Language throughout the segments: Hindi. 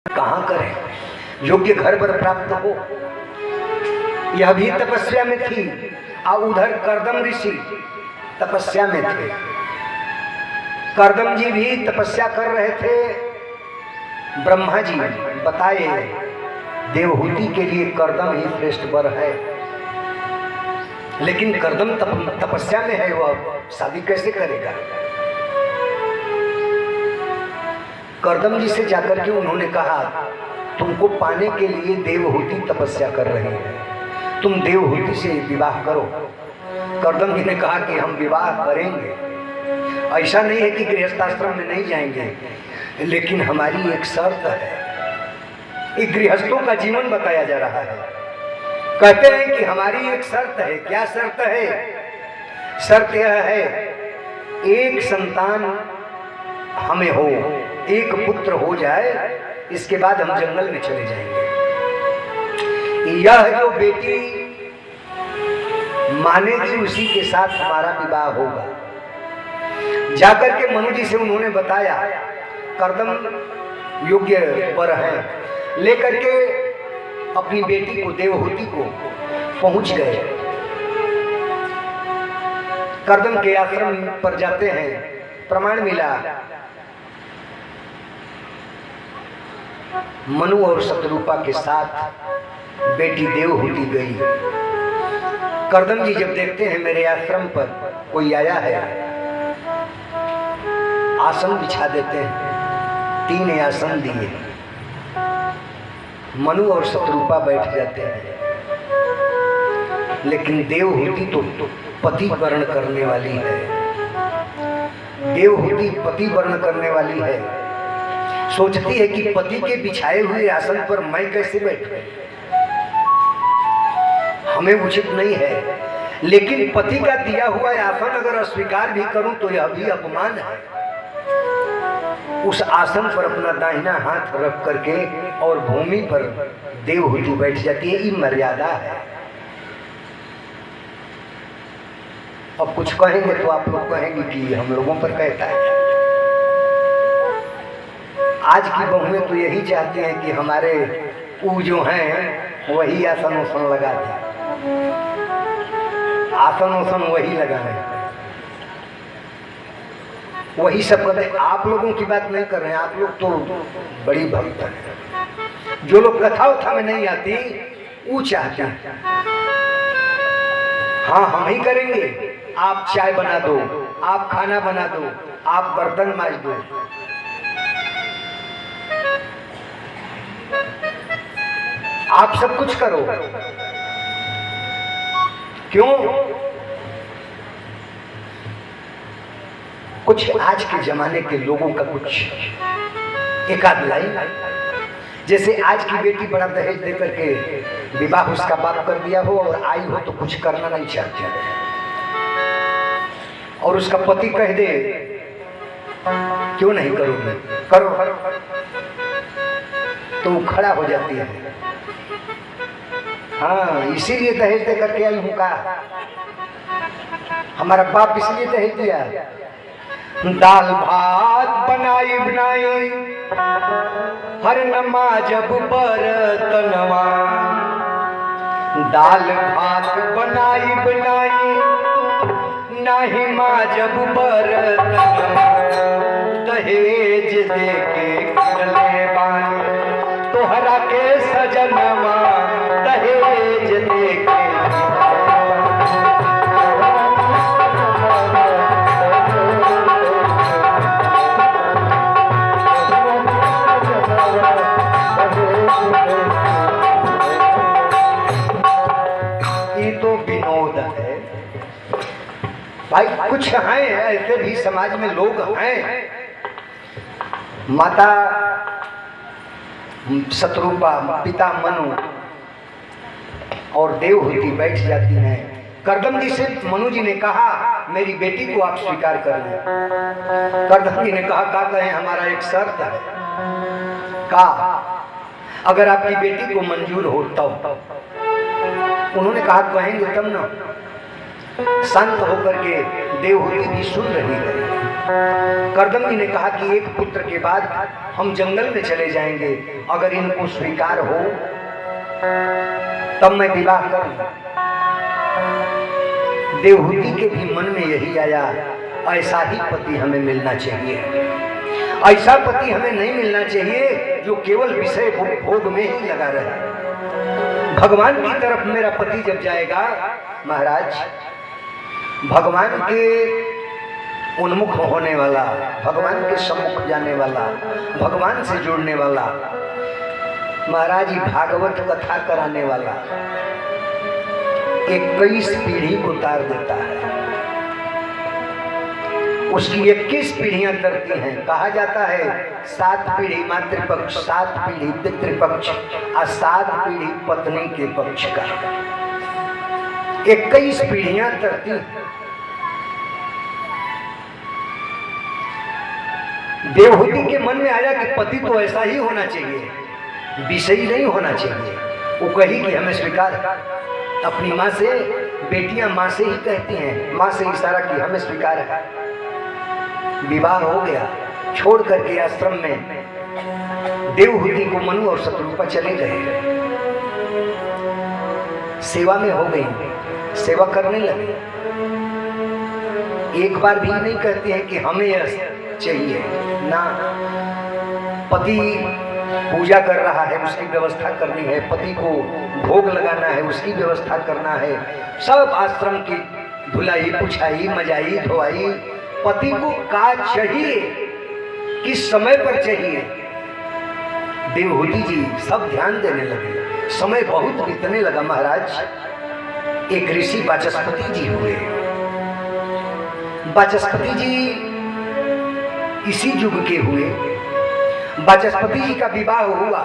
कहाँ करें, योग्य घर पर प्राप्त हो। यह भी तपस्या में थी और उधर कर्दम ऋषि तपस्या में थे। कर्दम जी भी तपस्या कर रहे थे। ब्रह्मा जी बताए देवहूति के लिए कर्दम ही श्रेष्ठ वर है, लेकिन कर्दम तपस्या में है, वह शादी कैसे करेगा। कर्दम जी से जाकर के उन्होंने कहा, तुमको पाने के लिए देवहूति तपस्या कर रही है, तुम देवहूति से विवाह करो। कर्दम जी ने कहा कि हम विवाह करेंगे, ऐसा नहीं है कि गृहस्थाश्रम में नहीं जाएंगे, लेकिन हमारी एक शर्त है। एक गृहस्थों का जीवन बताया जा रहा है। कहते हैं कि हमारी एक शर्त है। क्या शर्त है? शर्त यह है, एक संतान हमें हो, एक पुत्र हो जाए, इसके बाद हम जंगल में चले जाएंगे। यह जो बेटी मानेगी उसी के साथ हमारा विवाह होगा। जाकर के मनु जी से उन्होंने बताया, कर्दम योग्य वर है, लेकर के अपनी बेटी को देवहूति को पहुंच गए। कर्दम के आश्रम पर जाते हैं, प्रमाण मिला मनु और शत्रुपा के साथ बेटी देवहूति गई। कर्दम जी जब देखते हैं मेरे आश्रम पर कोई आया है, आसन बिछा देते हैं। 3 आसन दिए, मनु और शत्रुपा बैठ जाते हैं। लेकिन देवहूति तो पति वर्ण करने वाली है। देवहूति पति वर्ण करने वाली है। सोचती है कि पति के बिछाए हुए आसन पर मैं कैसे बैठूं, हमें उचित नहीं है। लेकिन पति का दिया हुआ आसन अगर अस्वीकार भी करूं तो यह भी अपमान है। उस आसन पर अपना दाहिना हाथ रख करके और भूमि पर देवहूति बैठ जाती है। ये मर्यादा है। अब कुछ कहेंगे तो आप लोग कहेंगे कि हम लोगों पर कहता है। आज की बहुएं तो यही चाहते हैं कि हमारे ऊ जो हैं वही आसन उसन लगा दें, आसन उसन वही लगाए, वही सब कर रहे। आप लोगों की बात नहीं कर रहे हैं, आप लोग तो बड़ी भक्त हैं। जो लोग कथा उथा में नहीं आती वो चाहते हैं हाँ हम ही करेंगे, आप चाय बना दो, आप खाना बना दो, आप बर्तन मांज दो। आप सब कुछ करो। क्यों? कुछ आज के जमाने के लोगों का कुछ एकाध लाइन, जैसे आज की बेटी बड़ा दहेज देकर के विवाह उसका बाप कर दिया हो और आई हो तो कुछ करना नहीं चाहती, और उसका पति कह दे क्यों नहीं करोगे, करो, तो वो खड़ा हो जाती है। हाँ, इसीलिए दहेज दे करके आई हूँ का, हमारा बाप इसलिए दहेज दिया। दाल भात बनाई बनाई हर नमाजब बरतनवा, दाल भात बनाई बनाई नाही माजब बरतनवा, दहेज दे के करले बानी तोहरा के सजनवा, दहेज दे के। ये तो विनोद है भाई। कुछ हैं ऐसे भी समाज में लोग हैं। माता शत्रुपा, पिता मनु और देवहूति बैठ जाती हैं। कर्दम जी से मनु जी ने कहा, मेरी बेटी को आप स्वीकार कर लें। कर्दम जी ने कहा, क्या कहें, हमारा एक शर्त है। कहा, अगर आपकी बेटी को मंजूर हो तब। उन्होंने कहा, कहेंगे तब ना। शांत होकर के देवहूति भी सुन रही है। करदम जी ने कहा कि एक पुत्र के बाद हम जंगल में चले जाएंगे, अगर इनको स्वीकार हो तब मैं विवाह करूं। देवहूति के भी मन में यही आया, ऐसा ही पति हमें मिलना चाहिए, ऐसा पति हमें नहीं मिलना चाहिए जो केवल विषय भोग में ही लगा रहे। भगवान की तरफ मेरा पति जब जाएगा महाराज, भगवान के उन्मुख होने वाला, भगवान के सम्मुख जाने वाला, भगवान से जुड़ने वाला, महाराज जी भागवत कथा कराने वाला 21 पीढ़ी को तार देता है। उसकी 21 पीढ़ियां तरती हैं। कहा जाता है 7 पीढ़ी मातृपक्ष, 7 पीढ़ी पितृपक्ष और 7 पीढ़ी पत्नी के पक्ष का, 21 पीढ़ियां तरती हैं। देवहूति के मन में आया कि पति तो ऐसा ही होना चाहिए, विषयी नहीं होना चाहिए। वो कही कि हमें स्वीकार। अपनी माँ से, बेटियां माँ से ही कहती हैं, माँ से इशारा की हमें स्वीकार है। विवाह हो गया, छोड़ करके आश्रम में देवहूति को मनु और शत्रुपा चले गए। सेवा में हो गई, सेवा करने लगे। एक बार भी नहीं कहते हैं कि हमें यह चाहिए ना। पति पूजा कर रहा है, उसकी व्यवस्था करनी है, पति को भोग लगाना है, उसकी व्यवस्था करना है, सब आश्रम की धुलाई पुछाई मजाई धोआई। पति को का चाहिए, किस समय पर चाहिए। देवहूति जी सब ध्यान देने लगे। समय बहुत बीतने लगा महाराज। एक ऋषि वाचस्पति जी हुए। वाचस्पति जी इसी युग के हुए। वाचस्पति जी का विवाह हुआ,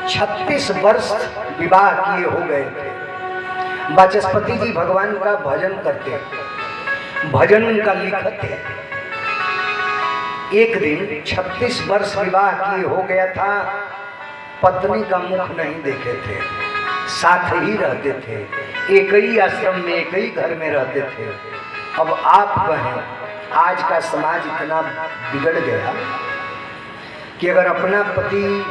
36 वर्ष विवाह किए हो गए थे। वाचस्पति जी भगवान का भजन करते, भजन उनका लिखते। एक दिन 36 वर्ष विवाह किए हो गया था, पत्नी का मुख नहीं देखे थे, साथ ही रहते थे, एक ही आश्रम में एक ही घर में रहते थे। अब आप कहें, आज का समाज इतना बिगड़ गया कि अगर अपना पति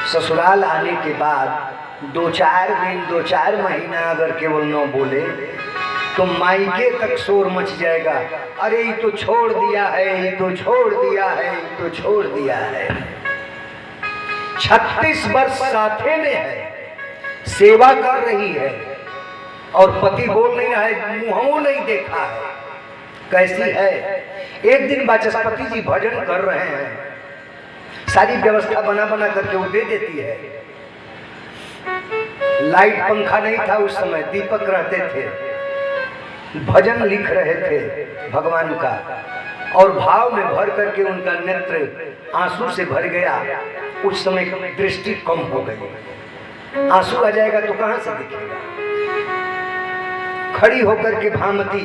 ससुराल आने के बाद 2-4 दिन 2-4 महीना अगर केवल न बोले तो मायके तक शोर मच जाएगा। अरे ये तो छोड़ दिया है, ये तो छोड़ दिया है, ये तो छोड़ दिया है। 36 वर्ष साथे में है, सेवा कर रही है और पति बोल नहीं रहा है, मुंहों नहीं देखा है। कैसी है। एक दिन वाचस्पति जी भजन कर रहे हैं, सारी व्यवस्था बना बना करके वो दे देती है। लाइट पंखा नहीं था उस समय, दीपक रहते थे। भजन लिख रहे थे भगवान का और भाव में भर करके उनका नेत्र आंसू से भर गया। उस समय दृष्टि कम हो गई। आंसू आ जाएगा तो कहां से दिखेगा। खड़ी होकर के भानुमती,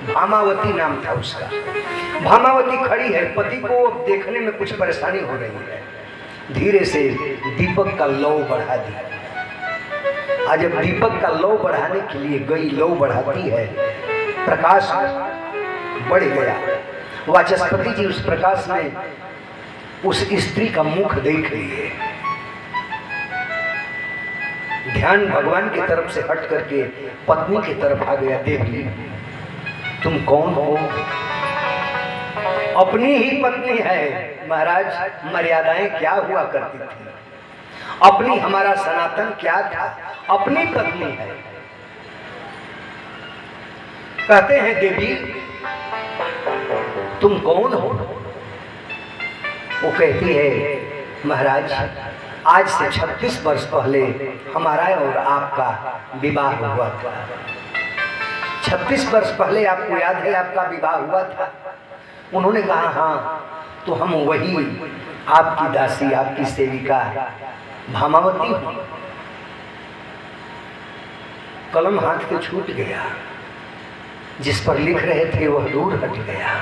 भामावती नाम था उसका, भामावती खड़ी है। पति को देखने में कुछ परेशानी हो रही है। धीरे से दीपक का लौ बढ़ा दिया। आज जब दीपक का लौ बढ़ाने के लिए गई, लौ बढ़ाती है, प्रकाश बढ़ गया। वाचस्पति जी उस प्रकाश में उस स्त्री का मुख देख लिए। ध्यान भगवान की तरफ से हट करके पत्नी की तरफ आ गया। देवी तुम कौन हो। अपनी ही पत्नी है महाराज। मर्यादाएं क्या हुआ करती थी, अपनी हमारा सनातन क्या था, अपनी पत्नी है। कहते हैं देवी तुम कौन हो। वो कहती है महाराज आज से 36 वर्ष पहले हमारा और आपका विवाह हुआ था। 36 वर्ष पहले आपको याद है आपका विवाह हुआ था। उन्होंने कहा हाँ। तो हम वही आपकी दासी, आपकी सेविका भामावती हूँ। कलम हाथ से छूट गया, जिस पर लिख रहे थे वह दूर हट गया।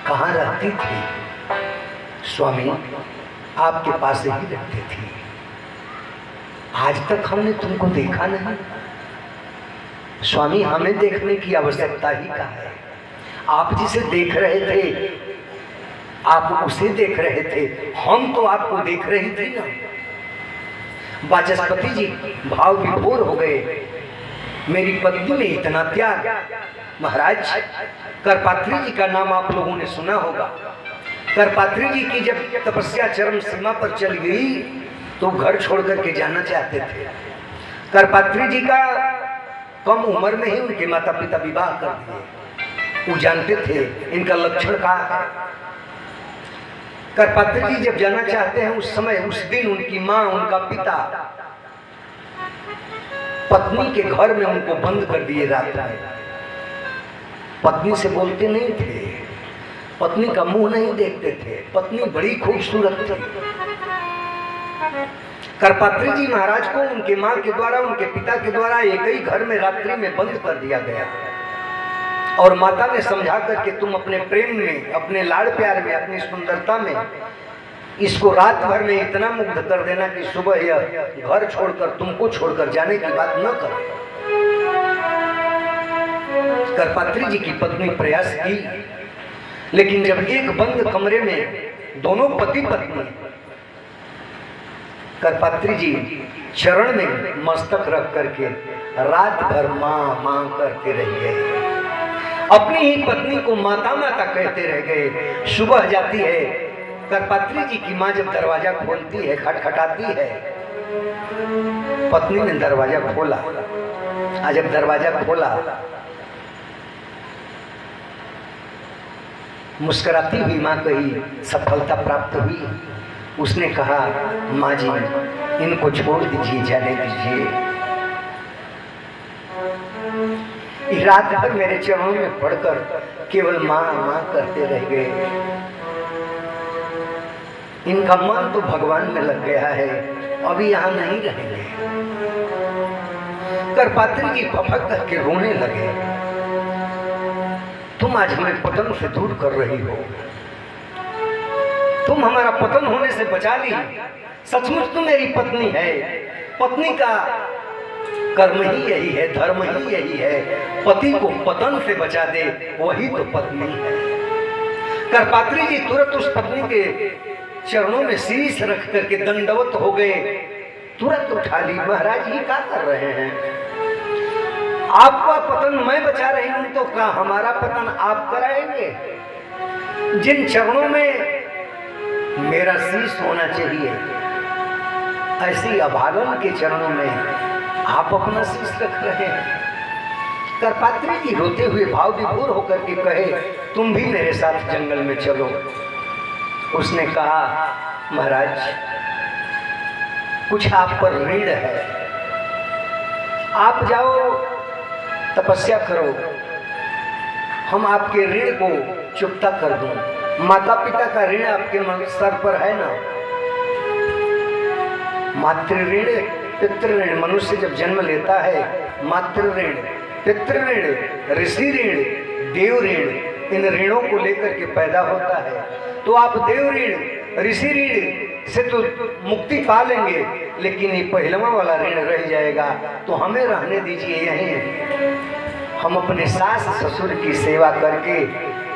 कहाँ रहती थी स्वामी, आपके पास ही रहती थी। आज तक हमने तुमको देखा नहीं। स्वामी हमें देखने की आवश्यकता ही क्या है? आप जिसे देख रहे थे आप उसे देख रहे थे, हम तो आपको देख रही थी ना। वाचस्पति जी भाव विभोर हो गए, मेरी पत्नी में इतना त्याग। महाराज करपात्री जी का नाम आप लोगों ने सुना होगा। करपात्री जी की जब तपस्या चरम सीमा पर चल गई तो घर छोड़ करके जाना चाहते थे। करपात्री जी का कम उम्र में ही उनके माता पिता विवाह कर दिए। वो जानते थे इनका लक्षण क्या है। करपात्री जी जब जाना चाहते हैं उस समय, उस दिन उनकी माँ, उनका पिता पत्नी के घर में उनको बंद कर दिए रात में। पत्नी से बोलते नहीं थे, पत्नी का मुंह नहीं देखते थे, पत्नी बड़ी खूबसूरत थी। करपात्री जी महाराज को उनके माँ के द्वारा, उनके पिता के द्वारा एक ही घर में रात्रि में बंद कर दिया गया और माता ने समझा करके तुम अपने प्रेम में, अपने लाड़ प्यार में, अपनी सुंदरता में इसको रात भर में इतना मुग्ध कर देना कि सुबह यह घर छोड़कर, तुमको छोड़कर जाने की बात न कर। करपात्री जी की पत्नी प्रयास की, लेकिन जब एक बंद कमरे में दोनों पति पत्नी करपात्री जी चरण में मस्तक रख करके रात भर माँ माँ करते रह गए। अपनी ही पत्नी को माता माता कहते रह गए। सुबह जाती है, करपात्री जी की माँ जब दरवाजा खोलती है, खटखटाती है, पत्नी ने दरवाजा खोला। जब दरवाजा खोला, मुस्कुराती हुई माँ कही सफलता प्राप्त हुई। उसने कहा माँ जी इनको छोड़ दीजिए, जाने दीजिए। रात भर मेरे चरणों में पड़कर केवल माँ माँ करते रह गए। इनका मन तो भगवान में लग गया है, अभी यहाँ नहीं रहेंगे। करपात्री जी फफक करके रोने लगे। तुम आज हमें पतन से दूर कर रही हो, तुम हमारा पतन होने से बचा ली। सचमुच तुम मेरी पत्नी है। पत्नी का कर्म ही यही है, धर्म ही यही है, पति को पतन से बचा दे, वही तो पत्नी है। करपात्री जी तुरंत उस पत्नी के चरणों में शीश रख करके दंडवत हो गए। तुरंत उठा ली। महाराज ये क्या कर रहे हैं? आपका पतन मैं बचा रही हूं तो क्या हमारा पतन आप कराएंगे? जिन चरणों में मेरा शीश होना चाहिए, ऐसी अभागन के चरणों में आप अपना शीश रख रहे हैं। करपात्री जी रोते हुए भाव विभोर होकर के कहे तुम भी मेरे साथ जंगल में चलो। उसने कहा महाराज कुछ आप पर ऋण है, आप जाओ तपस्या करो, हम आपके ऋण को चुकता कर दूं। माता पिता का ऋण आपके सर पर है ना। मातृ ऋण, पितृ ऋण, मनुष्य जब जन्म लेता है मातृ ऋण, पितृ ऋण, ऋषि ऋण, देव ऋण, इन ऋणों को लेकर के पैदा होता है। तो आप देव ऋण, ऋषि ऋण से तो मुक्ति पा लेंगे, लेकिन ये पहलवा वाला ऋण रह जाएगा। तो हमें रहने दीजिए यहीं, हम अपने सास ससुर की सेवा करके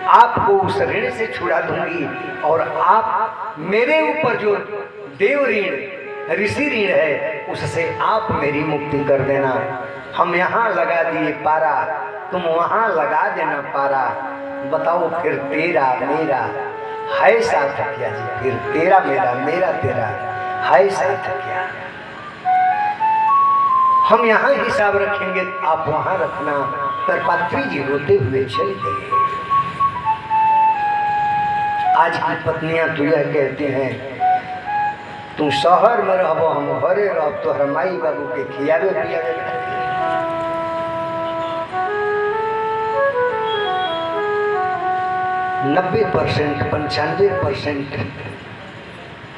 आपको उस ऋण से छुड़ा दूंगी और आप मेरे ऊपर जो देव ऋण, ऋषि ऋण है उससे आप मेरी मुक्ति कर देना। हम यहाँ लगा दिए पारा, तुम वहाँ लगा देना पारा। बताओ फिर तेरा मेरा है साथ क्या जी? फिर तेरा मेरा, मेरा तेरा है साथ क्या? हम यहाँ हिसाब रखेंगे, आप वहाँ रखना। करपात्री जी रोते हुए चल गए। आज की पत्नियां तो यह कहते हैं तुम शहर में रहो, हम घरे रहो, तो हर माई बाबू के खियावे पियावे। 90%, 95%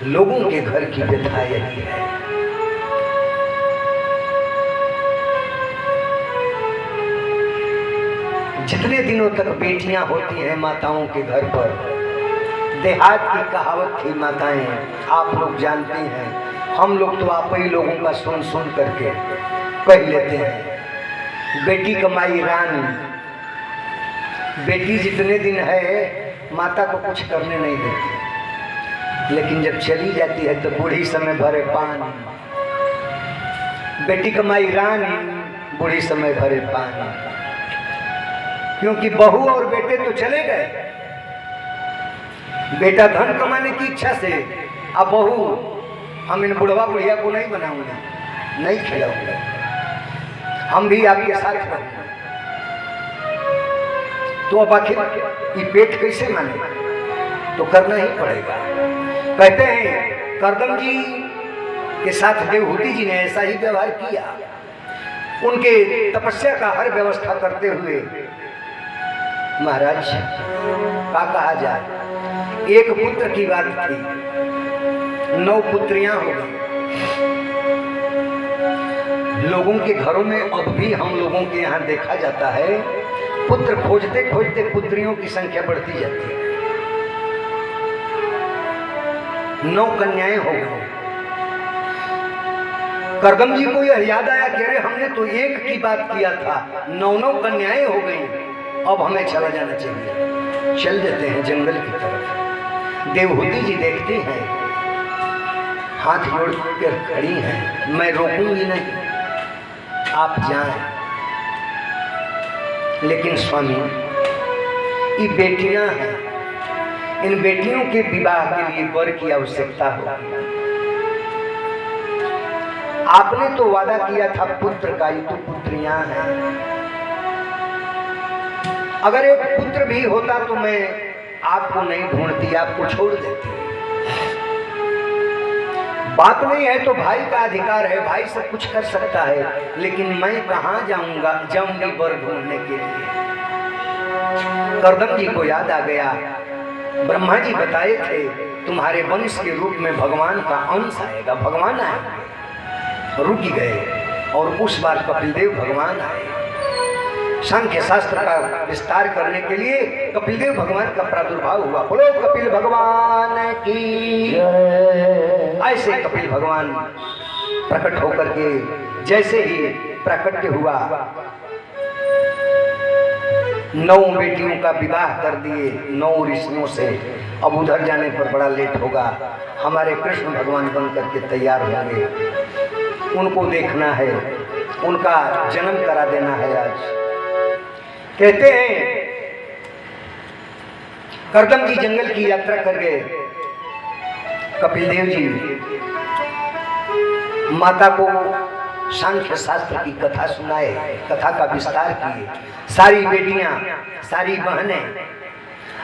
लोगों के घर की व्यथा यही है। जितने दिनों तक बेटियां होती हैं माताओं के घर पर, देहात की कहावत थी माताएं, आप लोग जानते हैं, हम लोग तो आप ही लोगों का सुन सुन करके कह लेते हैं। बेटी कमाई रानी। बेटी जितने दिन है माता को कुछ करने नहीं देती, लेकिन जब चली जाती है तो बूढ़ी समय भरे पानी। बेटी कमाई रानी, बूढ़ी समय भरे पानी। क्योंकि बहू और बेटे तो चले गए, बेटा धन कमाने की इच्छा से, अब बहू हम इन बुढ़वा बुढ़िया को नहीं बनाऊंगा, नहीं खिलाऊंगा, हम भी आपके साथ रहेंगे। तो अब आखिर ये पेट कैसे माने, तो करना ही पड़ेगा। कहते हैं करदम जी के साथ देवहूति जी ने ऐसा ही व्यवहार किया। उनके तपस्या का हर व्यवस्था करते हुए महाराज का कहा जाए, एक पुत्र की बात थी, 9 पुत्रियां हो गई। लोगों के घरों में अब भी हम लोगों के यहाँ देखा जाता है, पुत्र खोजते खोजते पुत्रियों की संख्या बढ़ती जाती है। 9 कन्याएं हो गई। करदम जी को यह याद आया कि अरे हमने तो एक की बात किया था, 9 कन्याएं हो गई, अब हमें चला जाना चाहिए। चल देते हैं जंगल की तरफ। देवहूति जी देखती हैं, हाथ जोड़ कर खड़ी हैं, मैं रोकूंगी नहीं, आप जाएं। लेकिन स्वामी, ये बेटियां हैं, इन बेटियों के विवाह के लिए वर की आवश्यकता होगी। आपने तो वादा किया था पुत्र का, ये तो पुत्रियां हैं। अगर एक पुत्र भी होता तो मैं आपको नहीं ढूंढती, आपको छोड़ देती। बात नहीं है तो भाई का अधिकार है, भाई सब कुछ कर सकता है, लेकिन मैं कहाँ जाऊंगी वर ढूंढने के लिए। करदम जी को याद आ गया, ब्रह्मा जी बताए थे तुम्हारे वंश के रूप में भगवान का अंश आएगा। भगवान आए, रुक गए, और उस बार कपिलदेव भगवान आए। सांख्य शास्त्र का विस्तार करने के लिए कपिलदेव भगवान का प्रादुर्भाव हुआ। बोलो कपिल भगवान की जय। ऐसे कपिल भगवान प्रकट होकर के जैसे ही प्रकट हुआ, 9 बेटियों का विवाह कर दिए 9 ऋषियों से। अब उधर जाने पर बड़ा लेट होगा, हमारे कृष्ण भगवान बन करके तैयार होंगे, उनको देखना है, उनका जन्म करा देना है। आज कहते हैं करदम जी जंगल की यात्रा कर गए। कपिलदेव जी माता को सांख्य शास्त्र की कथा सुनाए, कथा का विस्तार किए। सारी बेटियां, सारी बहनें,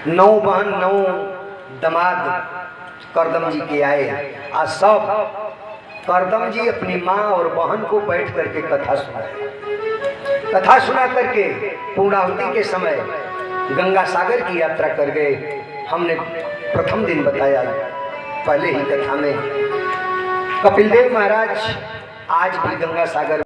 9 बहन 9 दमाद करदम जी के आए। आज सब करदम जी अपनी माँ और बहन को बैठ करके कथा सुनाए। कथा सुना करके पूर्णाहुति के समय गंगा सागर की यात्रा कर गए। हमने प्रथम दिन बताया पहले ही कथा में, कपिलदेव महाराज आज भी गंगा सागर